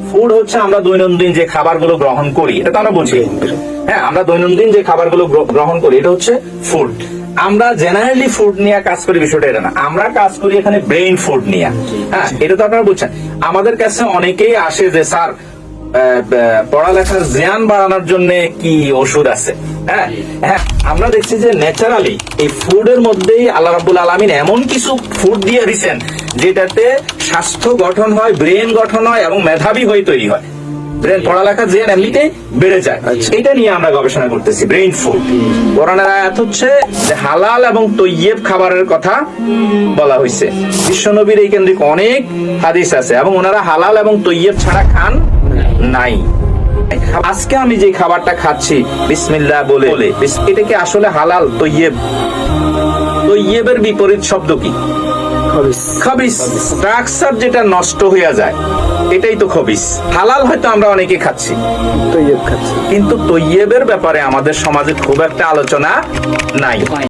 Food হচ্ছে আমরা দৈনন্দিন যে খাবারগুলো গ্রহণ করি, এটা তো আমরা বুঝি। হ্যাঁ, আমরা দৈনন্দিন যে খাবারগুলো গ্রহণ করি এটা হচ্ছে ফুড। আমরা জেনারেলি ফুড নিয়ে কাজ করি, বিষয়টা এটা না। আমরা কাজ করি এখানে ব্রেইন ফুড নিয়ে। হ্যাঁ, এটা তো আপনারা বুঝছেন। আমাদের কাছে অনেকেই আসে যে স্যার পড়ালেখার জ্ঞান বাড়ানোর জন্য কি ওষুধ আছে। হ্যাঁ হ্যাঁ, আমরা দেখছি যে ন্যাচারালি এই ফুডের মধ্যেই আল্লাহ রাব্বুল আলামিন এমন কিছু ফুড দিয়ে দিচ্ছেন যেটাতে স্বাস্থ্য গঠন হয়, ব্রেন গঠন হয় এবং মেধাবী হয়ে তৈরি হয়। ব্রেন পড়ালেখার জ্ঞান এমনিতেই বেড়ে যায়। এটা নিয়ে আমরা গবেষণা করতেছি, ব্রেইন ফুড। কোরআনের আয়াত হচ্ছে যে হালাল এবং তৈয়ব খাবারের কথা বলা হয়েছে। বিশ্বনবীর এই কেন্দ্রিক অনেক হাদিস আছে এবং ওনারা হালাল এবং তৈয়ব ছাড়া খান নাই। আজকে আমি যে খাবারটা খাচ্ছি বিসমিল্লাহ বলে, এটা কি আসলে হালাল? তৈয়ব, তৈয়বের বিপরীত শব্দ কি? খবিস। ট্রাকসার যেটা নষ্ট হয়ে যায় এটাই তো খবিস। হালাল হয়তো আমরা অনেকে খাচ্ছি, তৈয়ব খাচ্ছি, কিন্তু তৈয়বের ব্যাপারে আমাদের সমাজে খুব একটা আলোচনা নাই।